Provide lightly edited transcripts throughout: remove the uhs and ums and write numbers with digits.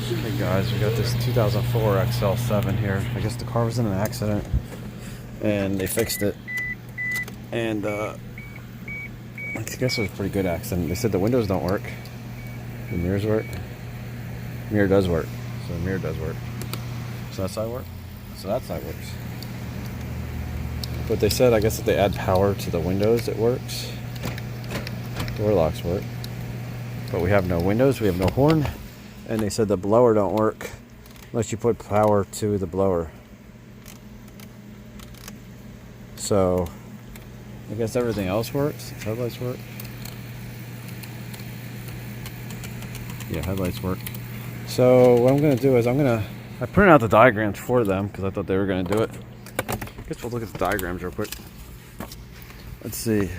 Hey guys, we got this 2004 XL7 here. I guess the car was in an accident and they fixed it. And I guess it was a pretty good accident. They said the windows don't work. The mirrors work. Mirror does work. So the mirror does work. So that side works. So that side works. But they said, I guess if they add power to the windows, it works. Door locks work. But we have no windows, we have no horn. And they said the blower don't work unless you put power to the blower. So I guess everything else works. Headlights work. Yeah, headlights work. So what I'm gonna do is I printed out the diagrams for them because I thought they were gonna do it. I guess we'll look at the diagrams real quick. Let's see.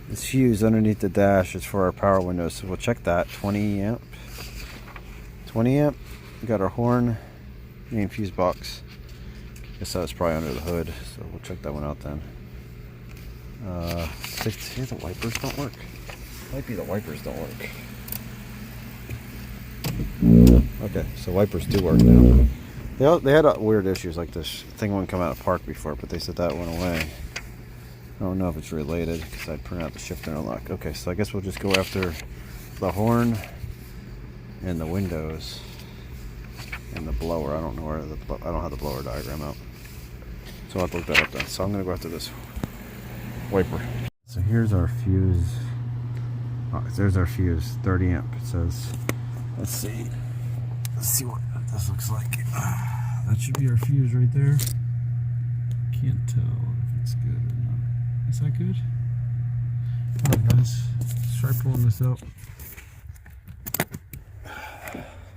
This fuse underneath the dash is for our power windows, so we'll check that. 20 amp. 20 amp. We got our horn, main fuse box. Guess that was probably under the hood, so we'll check that one out then. 60. The wipers don't work. Might be the wipers don't work. Okay, so wipers do work now. They had weird issues like this thing wouldn't come out of park before, but they said that went away. I don't know if it's related because I printed out the shifter and unlock. Okay, so I guess we'll just go after the horn and the windows and the blower. I don't know where I don't have the blower diagram out, so I'll have to look that up then. So I'm gonna go after this wiper. So here's our fuse. Oh, there's our fuse, 30 amp. It says, let's see what this looks like. That should be our fuse right there. Can't tell if it's good or not. Is that good? Alright guys, let's try pulling this out.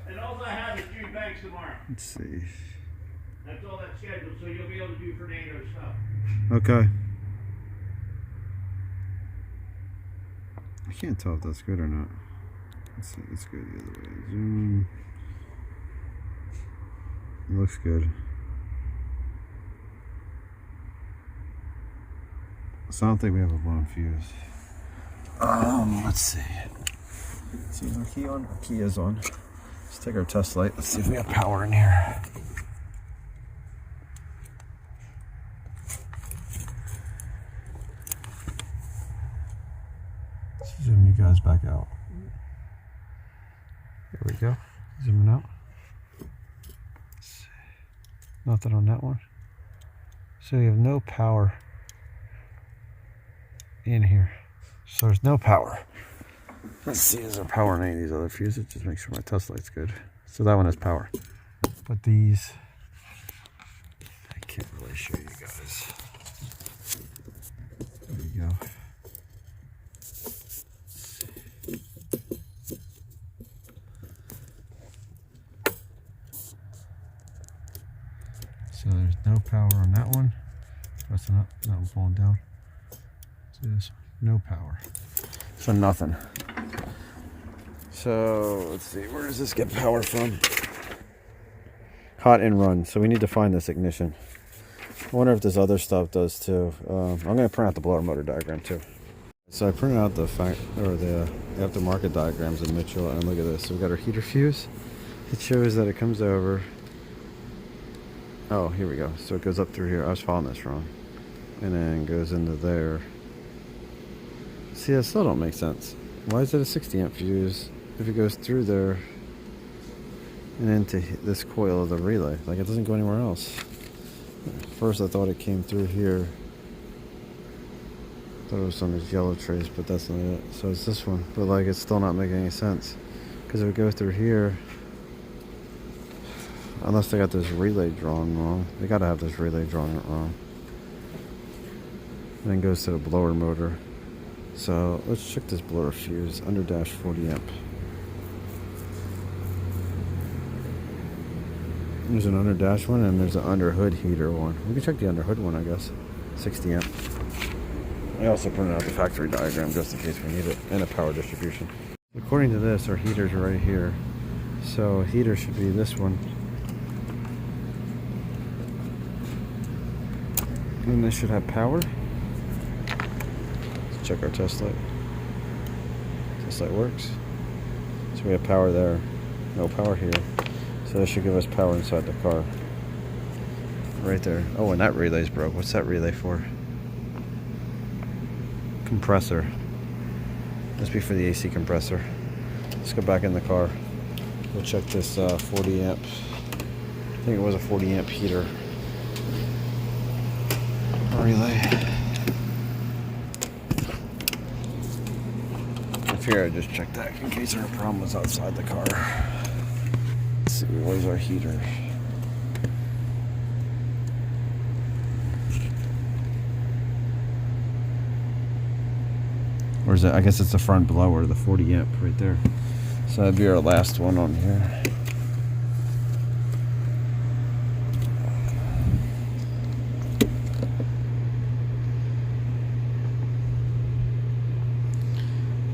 And all I have is 3 bags tomorrow. Let's see. That's all that's scheduled, so you'll be able to do Fernando's stuff. Okay. I can't tell if that's good or not. Let's see, let's go the other way. Zoom. It looks good. So I don't think we have a blown fuse. Let's see. See, is our key on? Our key is on. Let's take our test light. Let's see if we have power in here. Let's zoom you guys back out. There we go. Zooming out. Let's see. Nothing on that one. So you have no power in here. So there's no power. Let's see, is there power in any of these other fuses? Just make sure my test light's good. So that one has power. But these, I can't really show you guys. There we go. So there's no power on that one. Pressing up, that one pulling down. See this? No power. So nothing. So let's see, where does this get power from? Hot and run. So we need to find this ignition. I wonder if this other stuff does too. I'm gonna print out the blower motor diagram too. So I printed out the aftermarket diagrams in Mitchell, and look at this. So we got our heater fuse. It shows that it comes over. Oh, here we go. So it goes up through here. I was following this wrong. And then goes into there. See, that still don't make sense. Why is it a 60 amp fuse if it goes through there and into this coil of the relay? Like, it doesn't go anywhere else. At first I thought it came through here. I thought it was on these yellow trays, but that's not it. So it's this one. But like, it's still not making any sense. Because if it goes through here, unless they got this relay drawn wrong. They gotta have this relay drawn wrong. And then goes to the blower motor. So let's check this blower fuse. Under dash 40 amp. There's an under dash one and there's an under hood heater one. We can check the under hood one, I guess. 60 amp. I also printed out the factory diagram just in case we need it, and a power distribution. According to this, our heaters are right here. So heater should be this one. And this should have power. Let's check our test light. Test light works. So So we have power there. No power here. So that should give us power inside the car. Right there. Oh, and that relay's broke. What's that relay for? Compressor. Must be for the AC compressor. Let's go back in the car. We'll check this 40 amp. I think it was a 40 amp heater relay. I figured I'd just check that in case our problem was outside the car. Let's see, where's our heater? Where's that? I guess it's the front blower, the 40 amp right there. So that'd be our last one on here.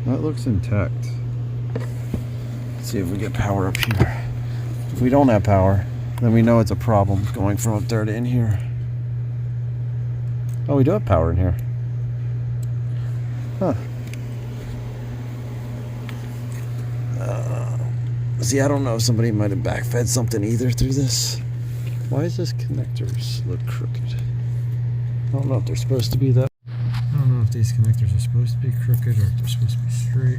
That looks intact. Let's see if we get power up here. If we don't have power, then we know it's a problem going from up there to in here. Oh, we do have power in here. Huh. See, I don't know if somebody might have backfed something either through this. Why is this connectors look crooked? I don't know if they're supposed to be that. I don't know if these connectors are supposed to be crooked or if they're supposed to be straight.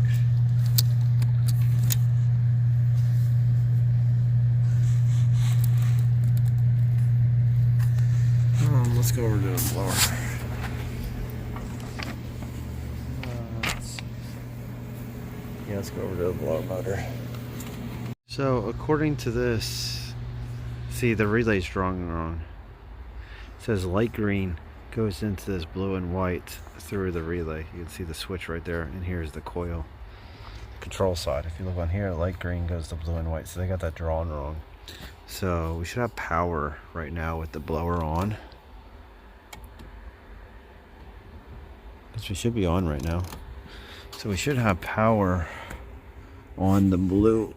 Let's go over to the blower. Yeah, let's go over to the blower motor. So according to this, see, the relay's drawn wrong. It says light green goes into this blue and white through the relay. You can see the switch right there, and here's the coil control side. If you look on here, light green goes to blue and white, so they got that drawn wrong. So we should have power right now with the blower on. Because we should be on right now. So we should have power on the blue.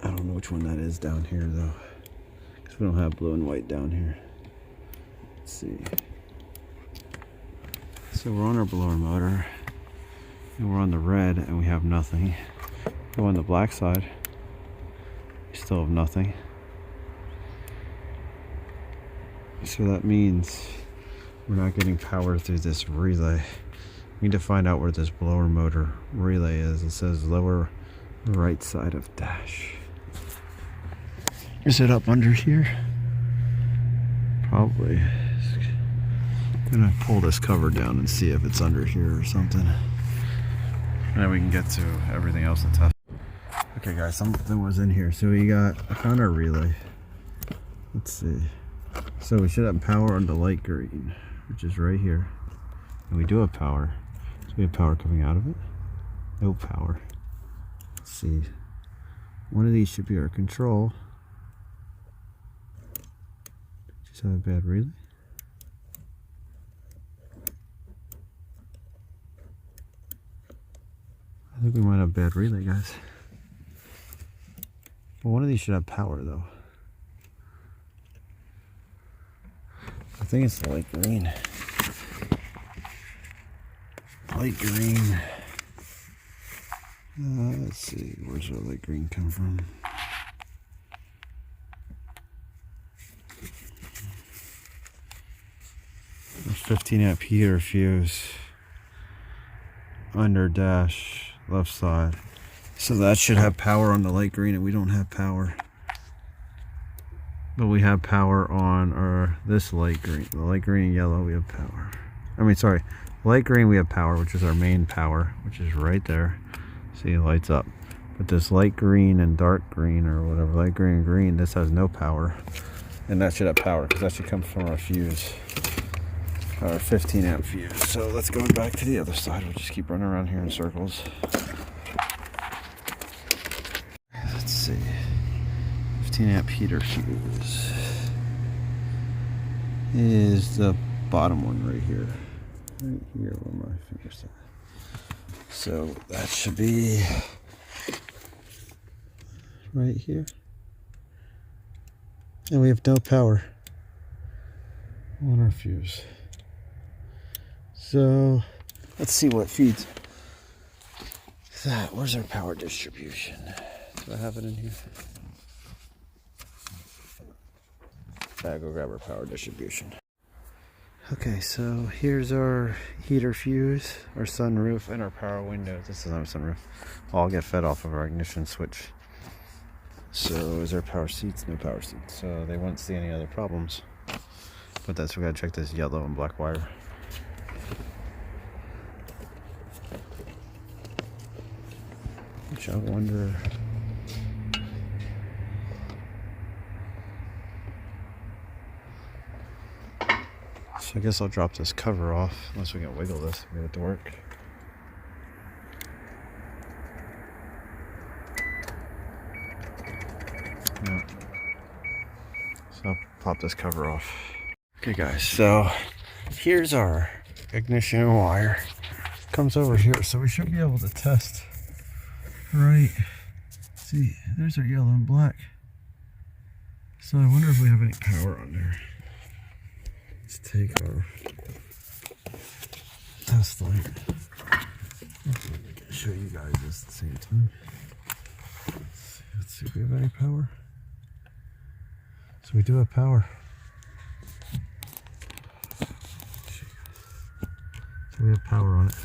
I don't know which one that is down here though, because we don't have blue and white down here. Let's see. So we're on our blower motor, and we're on the red, and we have nothing. Go on the black side, we still have nothing. So that means we're not getting power through this relay. We need to find out where this blower motor relay is. It says lower right side of dash. Is it up under here? Probably. I'm gonna pull this cover down and see if it's under here or something. And then we can get to everything else and test. Okay guys, something was in here. So I found our relay. Let's see. So we should have power on the light green, which is right here. And we do have power. So we have power coming out of it. No power. Let's see. One of these should be our control. Just have a bad relay. I think we might have a bad relay, guys. Well, one of these should have power, though. I think it's the light green. Light green. Let's see, where's our light green come from? There's 15 amp heater fuse under dash left side. So that should have power on the light green, and we don't have power. But we have power on this light green. The light green and yellow, we have power. I mean, sorry, light green we have power, which is our main power, which is right there. See, it lights up. But this light green and dark green, or whatever, light green and green, this has no power. And that should have power, because that should come from our fuse. Our 15 amp fuse. So let's go back to the other side. We'll just keep running around here in circles. Let's see. 15 amp heater fuse is the bottom one right here. Right here where my fingers are. So that should be right here. And we have no power on our fuse. So let's see what feeds. that? Where's our power distribution? Do I have it in here? Gotta go grab our power distribution. Okay, so here's our heater fuse, our sunroof, and our power windows. This is not a sunroof. All get fed off of our ignition switch. So is there power seats? No power seats. So they won't see any other problems. But that's, we gotta check this yellow and black wire. Which I wonder. So I guess I'll drop this cover off unless we can wiggle this and get it to work. No. So I'll pop this cover off. Okay guys, so here's our ignition wire. Comes over here, so we should be able to test. Right. See, there's our yellow and black. So I wonder if we have any power on there. Let's take our test light. I can show you guys this at the same time. Let's see if we have any power. So we do have power. So we have power on it.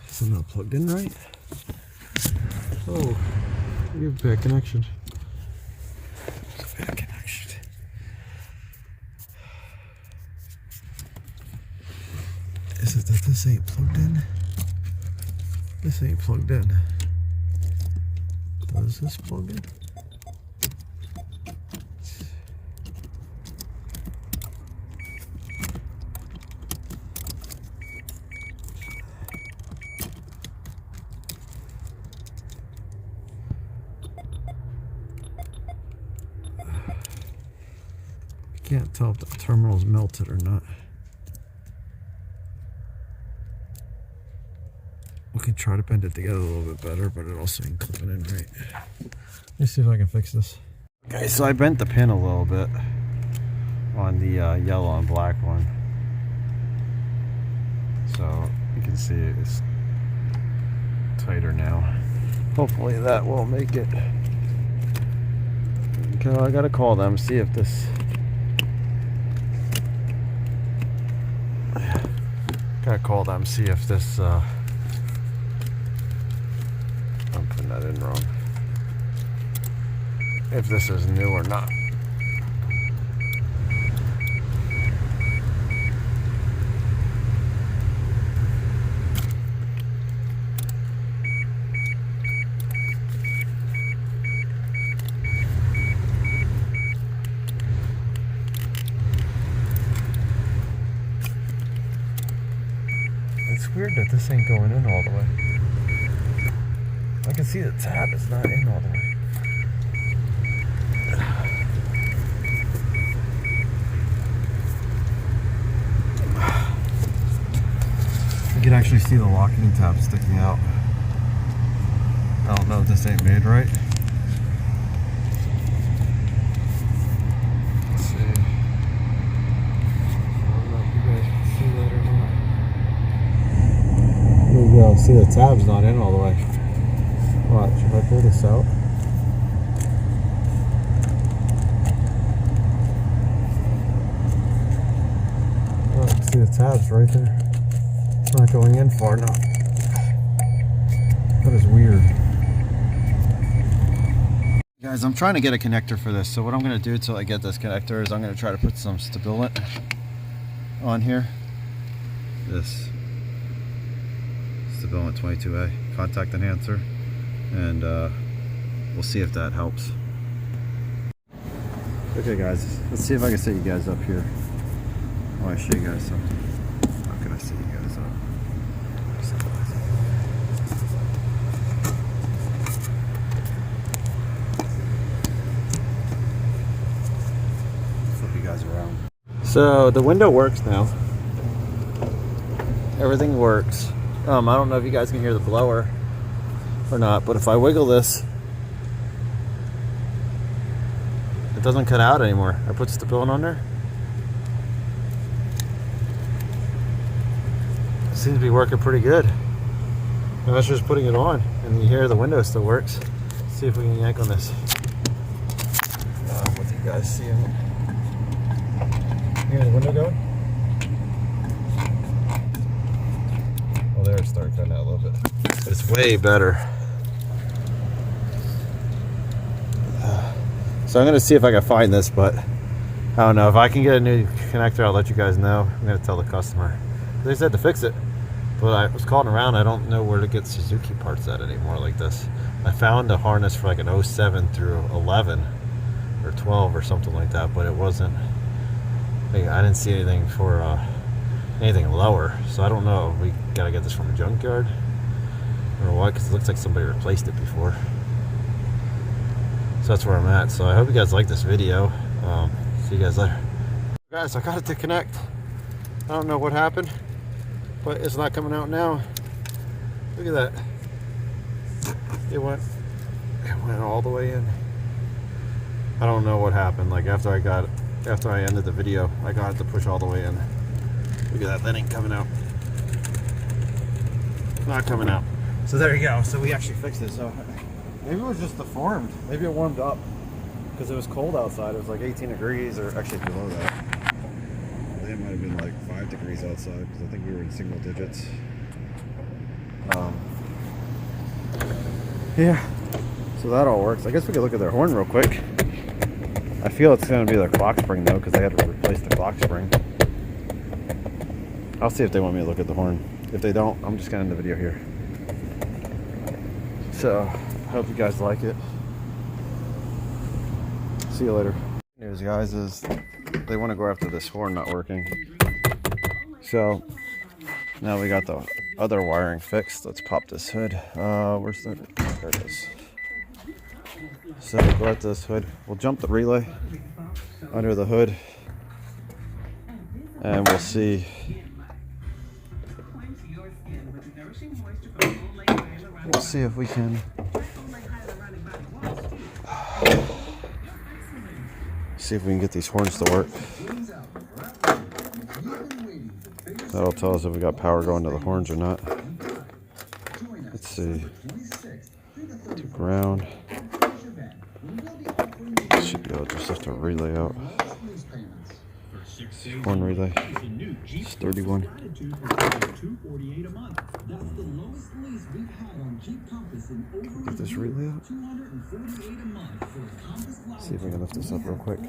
So not plugged in right. Oh, we have a bad connection. It's a bad connection. Is it that this ain't plugged in? This ain't plugged in. Does this plug in? Can't tell if the terminal's melted or not. We can try to bend it together a little bit better, but it also ain't clipping in right. Let me see if I can fix this. Okay, so I bent the pin a little bit on the yellow and black one. So you can see it's tighter now. Hopefully that will make it. Okay, I gotta call them, see if this. Gotta call them, see if this, I'm putting that in wrong. If this is new or not. It's weird that this ain't going in all the way. I can see the tab is not in all the way. You can actually see the locking tab sticking out. I don't know if this ain't made right. Let's see. I don't know if you guys can see that or not. There you go. See, the tab's not in all the way. Watch, if I pull this out. Oh, see the tab's right there. It's not going in far enough. That is weird. Guys, I'm trying to get a connector for this. So what I'm going to do until I get this connector is I'm going to try to put some Stabilant on here. This Stabilant 22A contact enhancer, and we'll see if that helps. Okay guys, let's see if I can set you guys up here. I want to show you guys something. How can I set you guys up? Flip you guys around. So the window works now. Everything works. I don't know if you guys can hear the blower or not, but if I wiggle this, it doesn't cut out anymore. I put Stabilant on there. It seems to be working pretty good. I was just putting it on, and you hear the window still works. Let's see if we can yank on this. With you guys seeing it. You hear the window going? Oh, there it started cutting out a little bit. But it's way better. So I'm going to see if I can find this, but I don't know. If I can get a new connector, I'll let you guys know. I'm going to tell the customer. They said to fix it, but I was calling around. I don't know where to get Suzuki parts at anymore like this. I found a harness for like an 07 through 11 or 12 or something like that, but it wasn't. I didn't see anything for anything lower. So I don't know if we got to get this from a junkyard or what, because it looks like somebody replaced it before. So that's where I'm at. So I hope you guys like this video. See you guys later. Guys, I got it to connect. I don't know what happened, but it's not coming out now. Look at that. It went all the way in. I don't know what happened. Like after I ended the video, I got it to push all the way in. Look at that. That ain't coming out. Not coming out. So there you go. So we actually fixed it. So maybe it was just deformed. Maybe it warmed up because it was cold outside. It was like 18 degrees, or actually below that. I think it might have been like 5 degrees outside because I think we were in single digits. Yeah. So that all works. I guess we could look at their horn real quick. I feel it's going to be their clock spring though, because they had to replace the clock spring. I'll see if they want me to look at the horn. If they don't, I'm just going to end the video here. So, I hope you guys like it. See you later. News, guys, is they want to go after this horn not working. So, now we got the other wiring fixed. Let's pop this hood. Where's the... There it is. So, go at this hood. We'll jump the relay under the hood. And we'll see... We'll see if we can get these horns to work. That'll tell us if we got power going to the horns or not. Let's see. To ground. Should be able to just have to relay out. Horn relay. It's 31. Get this relay out. See if we can lift this up real quick.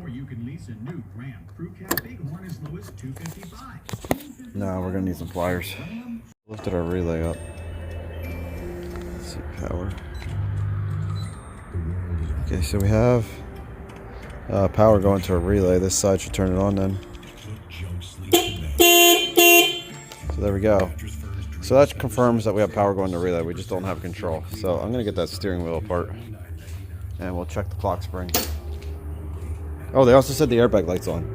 Or you can lease a new Ram Crew Cab Bighorn as low as $255. No, we're gonna need some pliers. Lifted our relay up. Let's see, power. Okay, so we have power going to a relay. This side should turn it on then. So there we go. So that confirms that we have power going to relay. We just don't have control. So I'm going to get that steering wheel apart. And we'll check the clock spring. Oh, they also said the airbag light's on.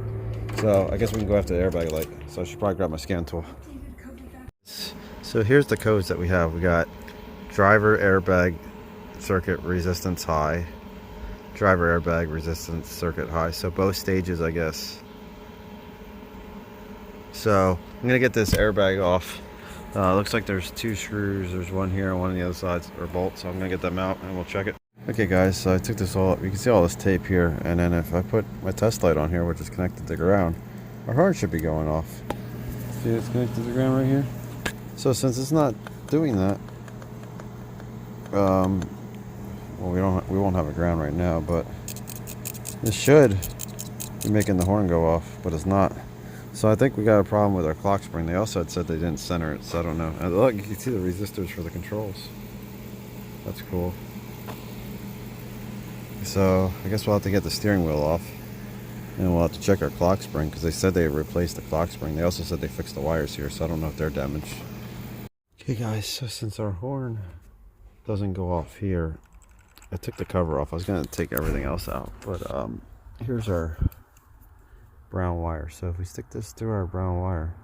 So I guess we can go after the airbag light. So I should probably grab my scan tool. So here's the codes that we have. We got driver airbag circuit resistance high. Driver airbag resistance circuit high. So both stages, I guess. So I'm going to get this airbag off. Looks like there's 2 screws. There's one here and one on the other side, or bolts. So I'm going to get them out and we'll check it. Okay guys, so I took this all up. You can see all this tape here, and then if I put my test light on here, which is connected to ground, our horn should be going off. See, it's connected to ground right here. So since it's not doing that, well, we won't have a ground right now, but this should be making the horn go off, but it's not. So I think we got a problem with our clock spring. They also had said they didn't center it, so I don't know. And look, you can see the resistors for the controls. That's cool. So I guess we'll have to get the steering wheel off, and we'll have to check our clock spring, because they said they replaced the clock spring. They also said they fixed the wires here, so I don't know if they're damaged. Okay guys, so since our horn doesn't go off here, I took the cover off. I was going to take everything else out, but here's our brown wire. So if we stick this through our brown wire,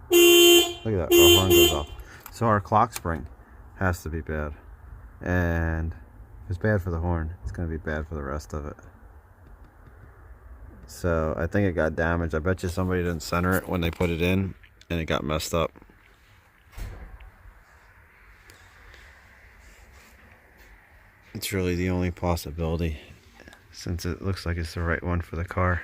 look at that, our horn goes off. So our clock spring has to be bad, and if it's bad for the horn, it's going to be bad for the rest of it. So I think it got damaged. I bet you somebody didn't center it when they put it in, and it got messed up. It's really the only possibility, since it looks like it's the right one for the car.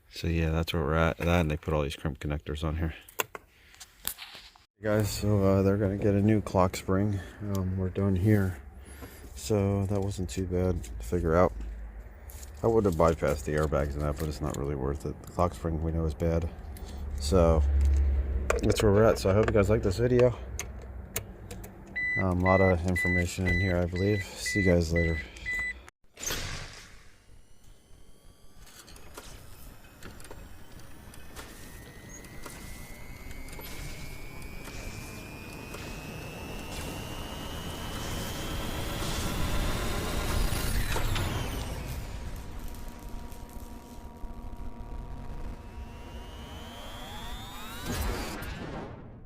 So yeah, that's where we're at. That, and they put all these crimp connectors on here. Guys, so they're gonna get a new clock spring. We're done here, so that wasn't too bad to figure out. I would have bypassed the airbags and that, but it's not really worth it. The clock spring we know is bad, so that's where we're at. So I hope you guys like this video. A lot of information in here, I believe. See you guys later.